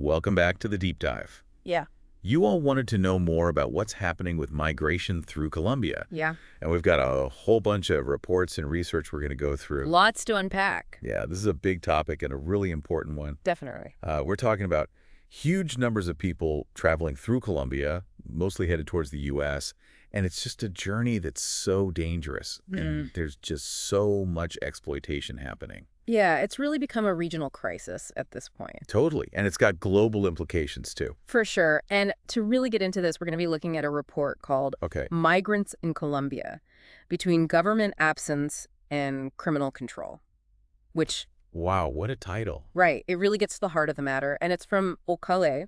welcome back to the deep dive. Yeah. You all wanted to know more about what's happening with migration through Colombia. Yeah. And we've got a whole bunch of reports and research we're going to go through. Lots to unpack. Yeah, this is a big topic and a really important one. Definitely. We're talking about huge numbers of people traveling through Colombia, mostly headed towards the U.S., and it's just a journey that's so dangerous, and there's just so much exploitation happening. Yeah, it's really become a regional crisis at this point. Totally, and it's got global implications, too. For sure. And to really get into this, we're going to be looking at a report called Migrants in Colombia, Between Government Absence and Criminal Control, which... Wow, what a title. Right. It really gets to the heart of the matter. And it's from WOLA,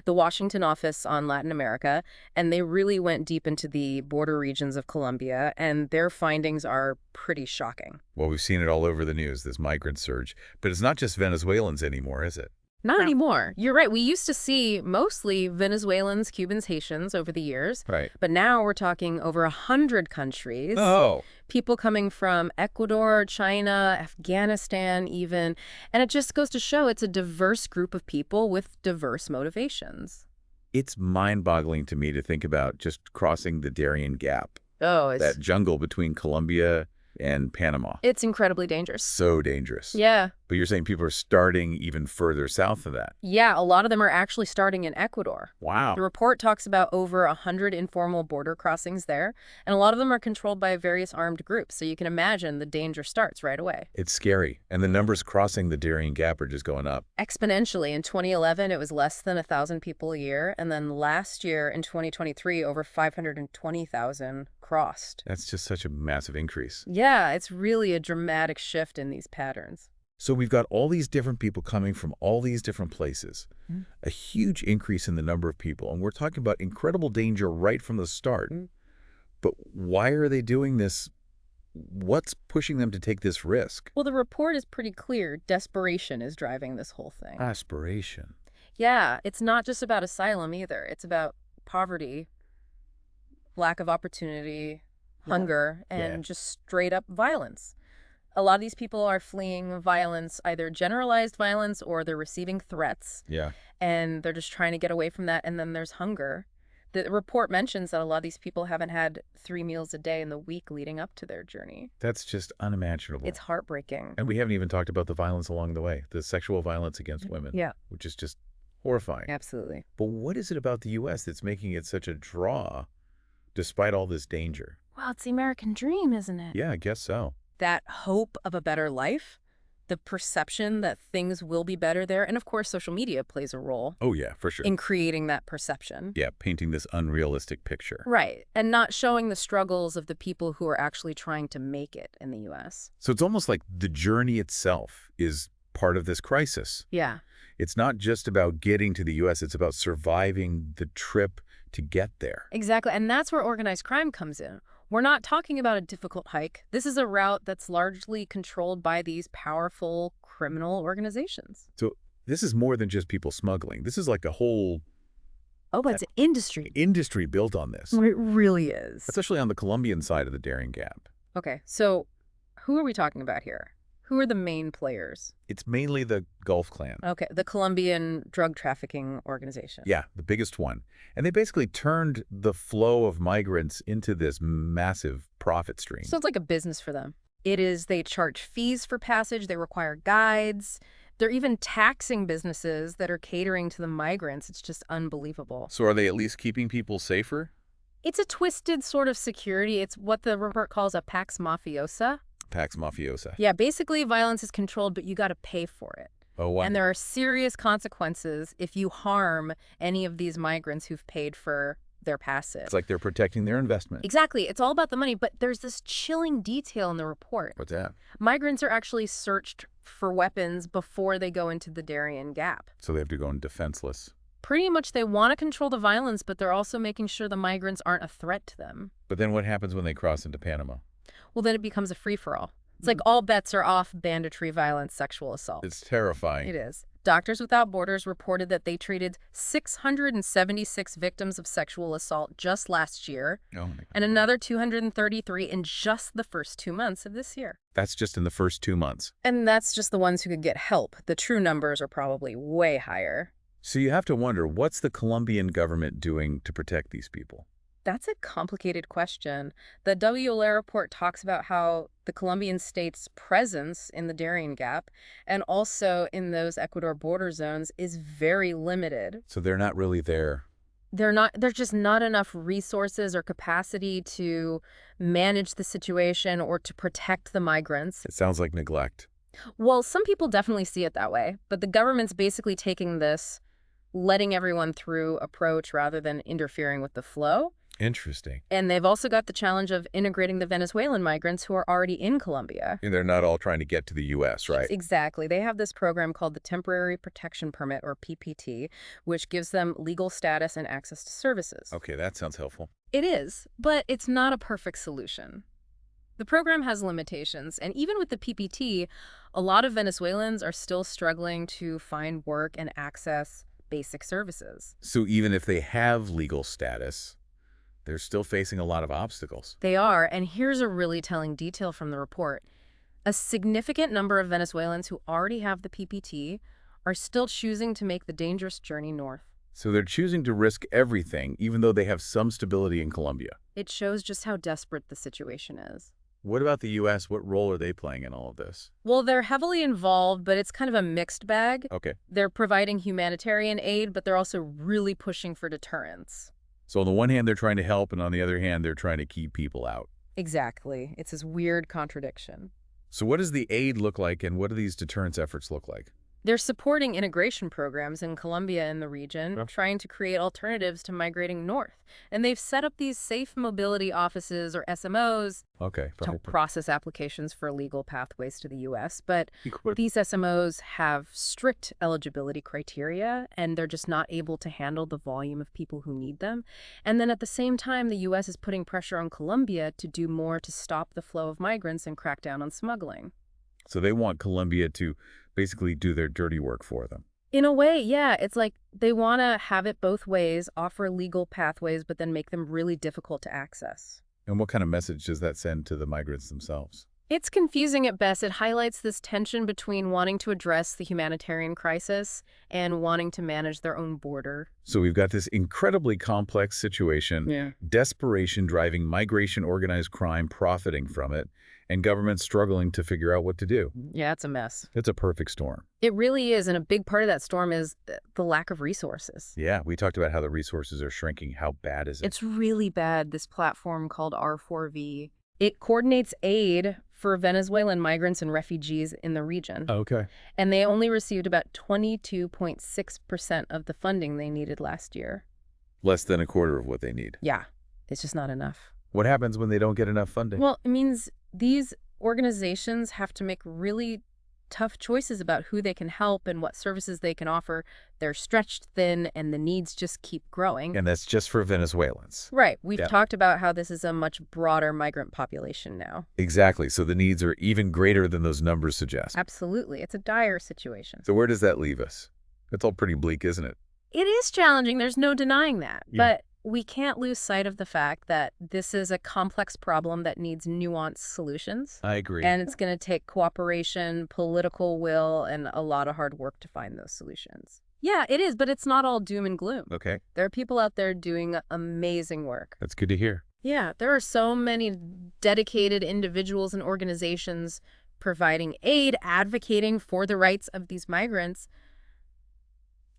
the Washington office on Latin America. And they really went deep into the border regions of Colombia. And their findings are pretty shocking. Well, we've seen it all over the news, this migrant surge. But it's not just Venezuelans anymore, is it? Not anymore. You're right. We used to see mostly Venezuelans, Cubans, Haitians over the years. Right. But now we're talking over 100 countries. Oh. People coming from Ecuador, China, Afghanistan even. And it just goes to show it's a diverse group of people with diverse motivations. It's mind-boggling to me to think about just crossing the Darien Gap. Oh, that jungle between Colombia and Panama. It's incredibly dangerous. So dangerous. Yeah. But you're saying people are starting even further south of that. Yeah, a lot of them are actually starting in Ecuador. Wow. The report talks about over 100 informal border crossings there, and a lot of them are controlled by various armed groups, so you can imagine the danger starts right away. It's scary, and the numbers crossing the Darien Gap are just going up. Exponentially. In 2011, it was less than 1,000 people a year, and then last year, in 2023, over 520,000 crossed. That's just such a massive increase. Yeah, it's really a dramatic shift in these patterns. So we've got all these different people coming from all these different places, a huge increase in the number of people, and we're talking about incredible danger right from the start. But why are they doing this? What's pushing them to take this risk? Well, the report is pretty clear. Desperation is driving this whole thing. Aspiration. Yeah, it's not just about asylum either. It's about poverty, lack of opportunity, hunger, and just straight up violence. A lot of these people are fleeing violence, either generalized violence or they're receiving threats. Yeah. And they're just trying to get away from that. And then there's hunger. The report mentions that a lot of these people haven't had 3 meals a day in the week leading up to their journey. That's just unimaginable. It's heartbreaking. And we haven't even talked about the violence along the way, the sexual violence against women. Yeah. Which is just horrifying. Absolutely. But what is it about the U.S. that's making it such a draw despite all this danger? Well, it's the American dream, isn't it? Yeah, I guess so. That hope of a better life, the perception that things will be better there. And of course, social media plays a role. Oh, yeah, for sure. In creating that perception. Yeah, painting this unrealistic picture. Right. And not showing the struggles of the people who are actually trying to make it in the U.S. So it's almost like the journey itself is part of this crisis. Yeah. It's not just about getting to the U.S., it's about surviving the trip to get there. Exactly. And that's where organized crime comes in. We're not talking about a difficult hike. This is a route that's largely controlled by these powerful criminal organizations. So this is more than just people smuggling. This is like a whole... Oh, but it's an industry. Industry built on this. It really is. Especially on the Colombian side of the Darien Gap. Okay, so who are we talking about here? Who are the main players? It's mainly the Gulf Clan. Okay, the Colombian drug trafficking organization. Yeah, the biggest one. And they basically turned the flow of migrants into this massive profit stream. So it's like a business for them. It is, they charge fees for passage, they require guides. They're even taxing businesses that are catering to the migrants. It's just unbelievable. So are they at least keeping people safer? It's a twisted sort of security. It's what the report calls a pax mafiosa. Pax mafiosa. Yeah, basically violence is controlled, but you got to pay for it. Oh, wow. And there are serious consequences if you harm any of these migrants who've paid for their passage. It's like they're protecting their investment. Exactly. It's all about the money, but there's this chilling detail in the report. What's that? Migrants are actually searched for weapons before they go into the Darien Gap. So they have to go in defenseless. Pretty much they want to control the violence, but they're also making sure the migrants aren't a threat to them. But then what happens when they cross into Panama? Well, then it becomes a free-for-all. It's like all bets are off banditry, violence, sexual assault. It's terrifying. It is. Doctors Without Borders reported that they treated 676 victims of sexual assault just last year, and another 233 in just the first 2 months of this year. That's just in the first 2 months. And that's just the ones who could get help. The true numbers are probably way higher. So you have to wonder, what's the Colombian government doing to protect these people? That's a complicated question. The WOLA report talks about how the Colombian state's presence in the Darien Gap and also in those Ecuador border zones is very limited. So they're not really there. There's just not enough resources or capacity to manage the situation or to protect the migrants. It sounds like neglect. Well, some people definitely see it that way, but the government's basically taking this letting everyone through approach rather than interfering with the flow. Interesting. And they've also got the challenge of integrating the Venezuelan migrants who are already in Colombia. And they're not all trying to get to the U.S., right? Exactly. They have this program called the Temporary Protection Permit, or PPT, which gives them legal status and access to services. Okay, that sounds helpful. It is, but it's not a perfect solution. The program has limitations, and even with the PPT, a lot of Venezuelans are still struggling to find work and access basic services. So even if they have legal status, they're still facing a lot of obstacles. They are, and here's a really telling detail from the report. A significant number of Venezuelans who already have the PPT are still choosing to make the dangerous journey north. So they're choosing to risk everything, even though they have some stability in Colombia. It shows just how desperate the situation is. What about the U.S.? What role are they playing in all of this? Well, they're heavily involved, but it's kind of a mixed bag. Okay. They're providing humanitarian aid, but they're also really pushing for deterrence. So on the one hand, they're trying to help, and on the other hand, they're trying to keep people out. Exactly. It's this weird contradiction. So what does the aid look like, and what do these deterrence efforts look like? They're supporting integration programs in Colombia and the region, trying to create alternatives to migrating north. And they've set up these safe mobility offices, or SMOs, to process applications for legal pathways to the U.S. But these SMOs have strict eligibility criteria, and they're just not able to handle the volume of people who need them. And then at the same time, the U.S. is putting pressure on Colombia to do more to stop the flow of migrants and crack down on smuggling. So they want Colombia to basically do their dirty work for them. In a way, yeah. It's like they want to have it both ways, offer legal pathways, but then make them really difficult to access. And what kind of message does that send to the migrants themselves? It's confusing at best. It highlights this tension between wanting to address the humanitarian crisis and wanting to manage their own border. So we've got this incredibly complex situation, desperation driving migration, organized crime, profiting from it, and governments struggling to figure out what to do. Yeah, it's a mess. It's a perfect storm. It really is, and a big part of that storm is the lack of resources. Yeah, we talked about how the resources are shrinking. How bad is it? It's really bad, this platform called R4V. It coordinates aid for Venezuelan migrants and refugees in the region. Okay. And they only received about 22.6% of the funding they needed last year. Less than a quarter of what they need. Yeah, it's just not enough. What happens when they don't get enough funding? Well, it means these organizations have to make really tough choices about who they can help and what services they can offer. They're stretched thin, and the needs just keep growing. And that's just for Venezuelans. Right. We've talked about how this is a much broader migrant population now. Exactly. So the needs are even greater than those numbers suggest. Absolutely. It's a dire situation. So where does that leave us? It's all pretty bleak, isn't it? It is challenging. There's no denying that. But we can't lose sight of the fact that this is a complex problem that needs nuanced solutions. I agree. And it's going to take cooperation, political will, and a lot of hard work to find those solutions. Yeah, it is, but it's not all doom and gloom. Okay. There are people out there doing amazing work. That's good to hear. Yeah, there are so many dedicated individuals and organizations providing aid, advocating for the rights of these migrants.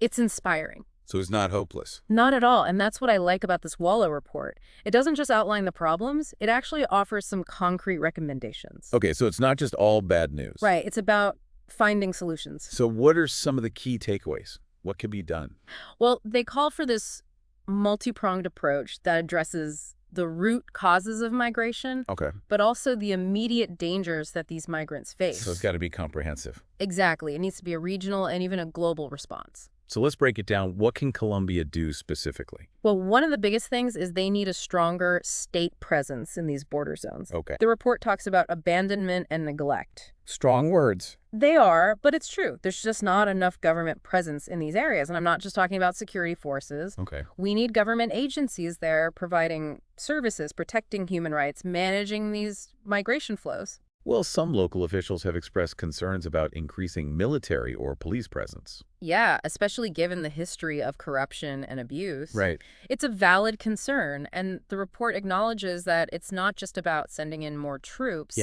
It's inspiring. So it's not hopeless. Not at all. And that's what I like about this WOLA report. It doesn't just outline the problems, it actually offers some concrete recommendations. Okay, so it's not just all bad news. Right. It's about finding solutions. So what are some of the key takeaways? What can be done? Well, they call for this multi-pronged approach that addresses the root causes of migration, but also the immediate dangers that these migrants face. So it's got to be comprehensive. Exactly. It needs to be a regional and even a global response. So let's break it down. What can Colombia do specifically? Well, one of the biggest things is they need a stronger state presence in these border zones. Okay. The report talks about abandonment and neglect. Strong words. They are, but it's true. There's just not enough government presence in these areas. And I'm not just talking about security forces. Okay. We need government agencies there providing services, protecting human rights, managing these migration flows. Well, some local officials have expressed concerns about increasing military or police presence. Yeah, especially given the history of corruption and abuse. Right. It's a valid concern, and the report acknowledges that it's not just about sending in more Yeah. troops.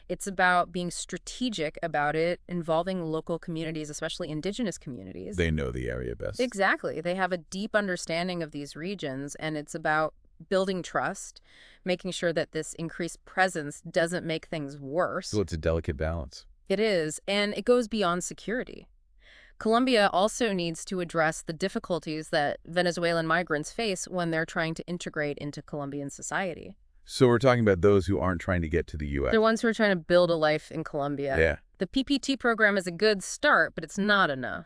It's about being strategic about it, involving local communities, especially indigenous communities. They know the area best. Exactly. They have a deep understanding of these regions, and it's about building trust, making sure that this increased presence doesn't make things worse. So it's a delicate balance. It is, and it goes beyond security. Colombia also needs to address the difficulties that Venezuelan migrants face when they're trying to integrate into Colombian society. So we're talking about those who aren't trying to get to the U.S. They're ones who are trying to build a life in Colombia. Yeah. The PPT program is a good start, but it's not enough.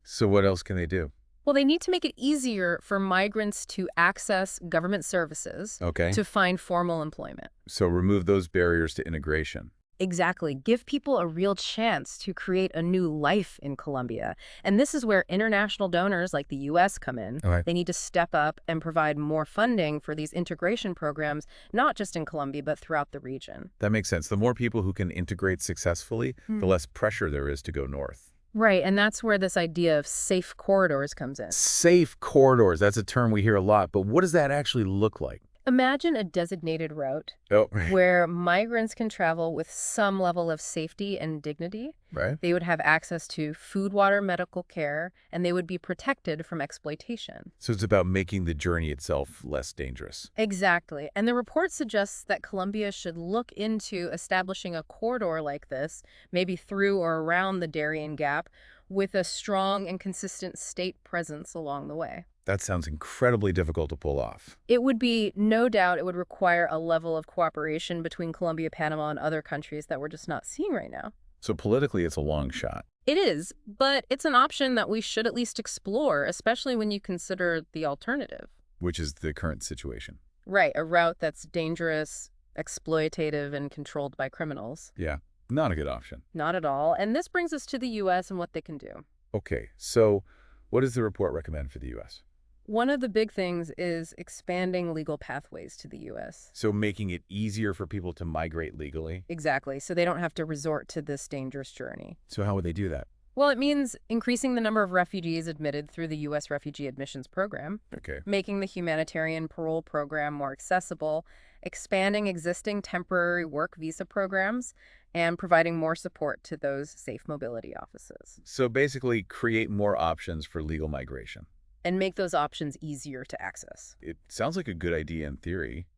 So what else can they do? Well, they need to make it easier for migrants to access government services, Okay. to find formal employment. So remove those barriers to integration. Exactly. Give people a real chance to create a new life in Colombia. And this is where international donors like the U.S. come in. Okay. They need to step up and provide more funding for these integration programs, not just in Colombia, but throughout the region. That makes sense. The more people who can integrate successfully, the less pressure there is to go north. Right, and that's where this idea of safe corridors comes in. Safe corridors, that's a term we hear a lot, but what does that actually look like? Imagine a designated route Oh, where migrants can travel with some level of safety and dignity. right. They would have access to food, water, medical care, and they would be protected from exploitation. So it's about making the journey itself less dangerous. Exactly. And the report suggests that Colombia should look into establishing a corridor like this, maybe through or around the Darien Gap, with a strong and consistent state presence along the way. That sounds incredibly difficult to pull off. It would be, no doubt, it would require a level of cooperation between Colombia, Panama, and other countries that we're just not seeing right now. So politically, it's a long shot. It is, but it's an option that we should at least explore, especially when you consider the alternative. Which is the current situation. Right, a route that's dangerous, exploitative, and controlled by criminals. Yeah, not a good option. Not at all. And this brings us to the U.S. and what they can do. Okay, so what does the report recommend for the U.S.? One of the big things is expanding legal pathways to the U.S. So making it easier for people to migrate legally? Exactly, so they don't have to resort to this dangerous journey. So how would they do that? Well, it means increasing the number of refugees admitted through the U.S. Refugee Admissions Program, Okay. making the Humanitarian Parole Program more accessible, expanding existing temporary work visa programs, and providing more support to those safe mobility offices. So basically create more options for legal migration. And make those options easier to access. It sounds like a good idea in theory,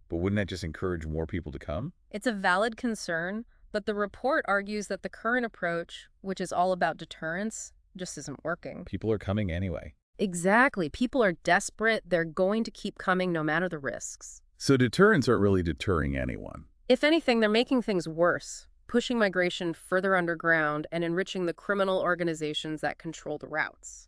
but wouldn't that just encourage more people to come? It's a valid concern, but the report argues that the current approach, which is all about deterrence, just isn't working. People are coming anyway. Exactly. People are desperate. They're going to keep coming no matter the risks. So deterrents aren't really deterring anyone. If anything, they're making things worse, pushing migration further underground and enriching the criminal organizations that control the routes.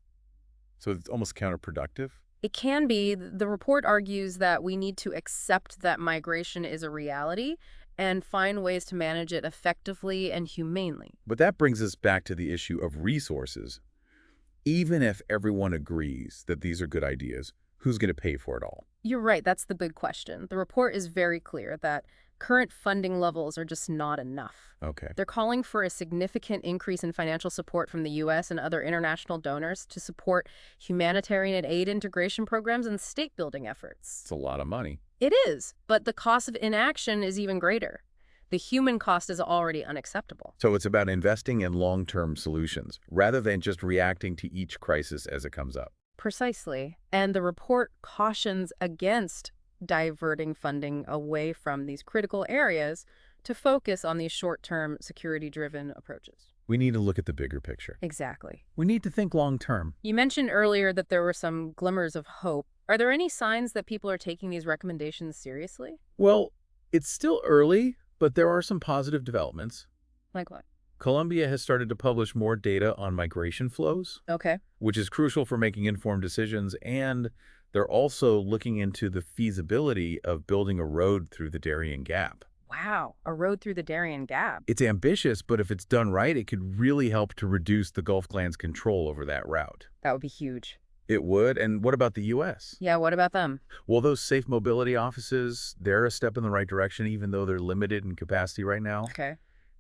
So it's almost counterproductive? It can be. The report argues that we need to accept that migration is a reality and find ways to manage it effectively and humanely. But that brings us back to the issue of resources. Even if everyone agrees that these are good ideas, who's going to pay for it all? You're right. That's the big question. The report is very clear that current funding levels are just not enough. Okay. They're calling for a significant increase in financial support from the U.S. and other international donors to support humanitarian and aid integration programs and state-building efforts. It's a lot of money. It is, but the cost of inaction is even greater. The human cost is already unacceptable. So it's about investing in long-term solutions, rather than just reacting to each crisis as it comes up. Precisely. And the report cautions against diverting funding away from these critical areas to focus on these short-term, security-driven approaches. We need to look at the bigger picture. Exactly. We need to think long-term. You mentioned earlier that there were some glimmers of hope. Are there any signs that people are taking these recommendations seriously? Well, it's still early, but there are some positive developments. Like what? Colombia has started to publish more data on migration flows, Okay. which is crucial for making informed decisions, and they're also looking into the feasibility of building a road through the Darien Gap. Wow, a road through the Darien Gap. It's ambitious, but if it's done right, it could really help to reduce the Gulf clan's control over that route. That would be huge. It would. And what about the U.S.? Yeah, what about them? Well, those safe mobility offices, they're a step in the right direction, even though they're limited in capacity right now. Okay.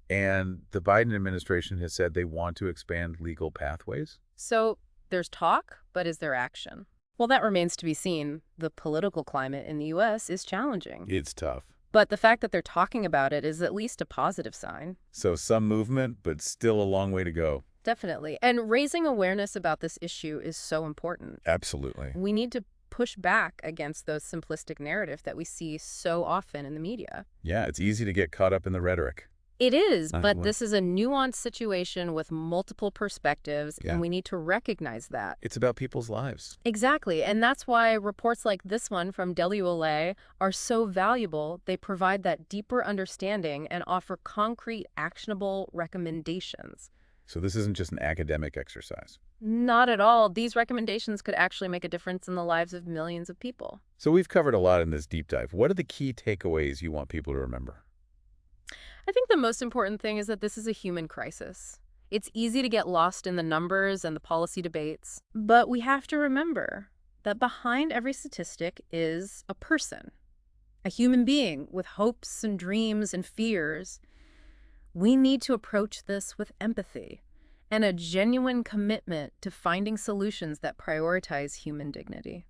And the Biden administration has said they want to expand legal pathways. So there's talk, but is there action? Well, that remains to be seen. The political climate in the U.S. is challenging. It's tough. But the fact that they're talking about it is at least a positive sign. So some movement, but still a long way to go. Definitely. And raising awareness about this issue is so important. Absolutely. We need to push back against those simplistic narratives that we see so often in the media. Yeah, it's easy to get caught up in the rhetoric. It is, but well- this is a nuanced situation with multiple perspectives, Yeah. and we need to recognize that. It's about people's lives. Exactly, and that's why reports like this one from WOLA are so valuable. They provide that deeper understanding and offer concrete, actionable recommendations. So this isn't just an academic exercise. Not at all. These recommendations could actually make a difference in the lives of millions of people. So we've covered a lot in this deep dive. What are the key takeaways you want people to remember? I think the most important thing is that this is a human crisis. It's easy to get lost in the numbers and the policy debates, but we have to remember that behind every statistic is a person, a human being with hopes and dreams and fears. We need to approach this with empathy and a genuine commitment to finding solutions that prioritize human dignity.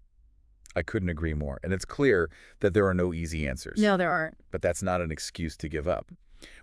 I couldn't agree more. And it's clear that there are no easy answers. No, there aren't. But that's not an excuse to give up.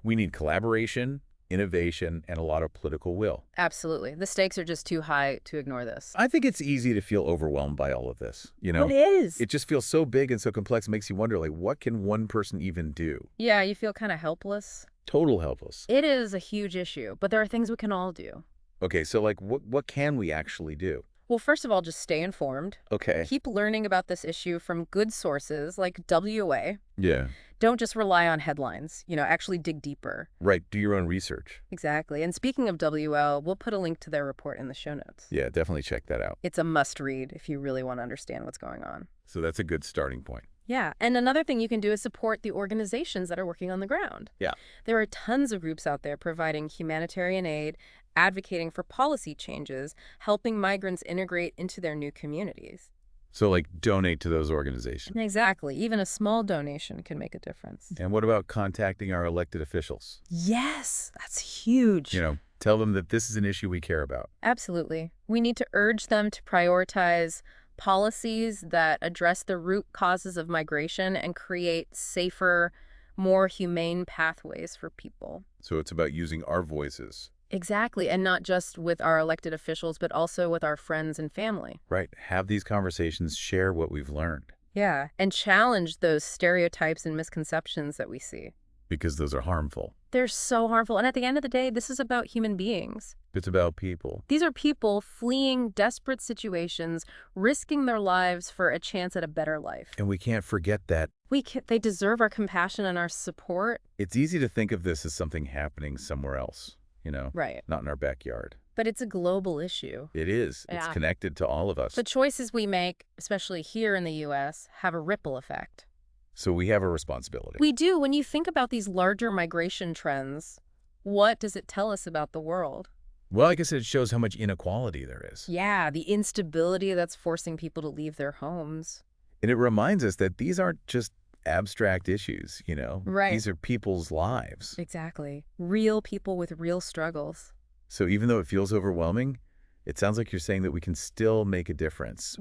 We need collaboration, innovation, and a lot of political will. Absolutely. The stakes are just too high to ignore this. I think it's easy to feel overwhelmed by all of this. You know, It is. it just feels so big and so complex. It makes you wonder, like, what can one person even do? Yeah, you feel kind of helpless. Total helpless. It is a huge issue, but there are things we can all do. Okay, so like, what can we actually do? Well, first of all, just stay informed. Okay. Keep learning about this issue from good sources like WA. Yeah. Don't just rely on headlines. Actually dig deeper. Right. Do your own research. Exactly. And speaking of WL, we'll put a link to their report in the show notes. Yeah, definitely check that out. It's a must-read if you really want to understand what's going on. So that's a good starting point. Yeah, and another thing you can do is support the organizations that are working on the ground. Yeah. There are tons of groups out there providing humanitarian aid, advocating for policy changes, helping migrants integrate into their new communities. So like donate to those organizations. Exactly. Even a small donation can make a difference. And what about contacting our elected officials? Yes, that's huge. Tell them that this is an issue we care about. Absolutely. We need to urge them to prioritize policies that address the root causes of migration and create safer, more humane pathways for people. So it's about using our voices. Exactly, and not just with our elected officials, but also with our friends and family. Right. Have these conversations, share what we've learned. Yeah, and challenge those stereotypes and misconceptions that we see. Because those are harmful. They're so harmful, and at the end of the day, this is about human beings. It's about people. These are people fleeing desperate situations, risking their lives for a chance at a better life. And we can't forget that. They deserve our compassion and our support. It's easy to think of this as something happening somewhere else, Right. not in our backyard. But it's a global issue. It is. It's Yeah. connected to all of us. The choices we make, especially here in the U.S., have a ripple effect. So we have a responsibility. We do. When you think about these larger migration trends, what does it tell us about the world? Well, I guess it shows how much inequality there is. Yeah, the instability that's forcing people to leave their homes. And it reminds us that these aren't just abstract issues, Right. These are people's lives. Exactly. Real people with real struggles. So even though it feels overwhelming, it sounds like you're saying that we can still make a difference.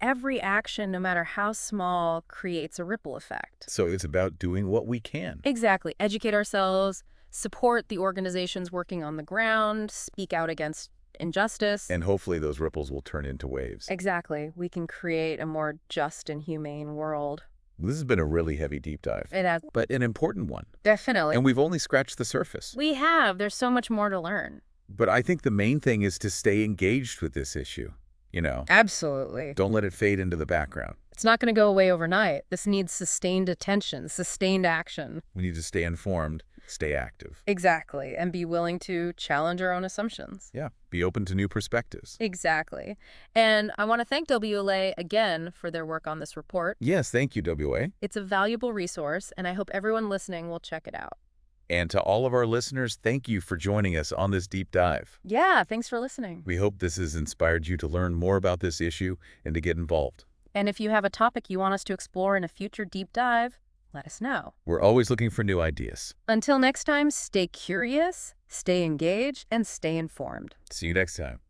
Every action, no matter how small, creates a ripple effect. So it's about doing what we can. Exactly. Educate ourselves, support the organizations working on the ground, speak out against injustice. And hopefully those ripples will turn into waves. Exactly. We can create a more just and humane world. This has been a really heavy deep dive, It has. but an important one. Definitely. And we've only scratched the surface. We have. There's so much more to learn. But I think the main thing is to stay engaged with this issue. Absolutely. Don't let it fade into the background. It's not going to go away overnight. This needs sustained attention, sustained action. We need to stay informed, stay active. Exactly. And be willing to challenge our own assumptions. Yeah, be open to new perspectives. Exactly. And I want to thank WLA again for their work on this report. Yes, thank you, WA. It's a valuable resource, and I hope everyone listening will check it out. And to all of our listeners, thank you for joining us on this deep dive. Yeah, thanks for listening. We hope this has inspired you to learn more about this issue and to get involved. And if you have a topic you want us to explore in a future deep dive, let us know. We're always looking for new ideas. Until next time, stay curious, stay engaged, and stay informed. See you next time.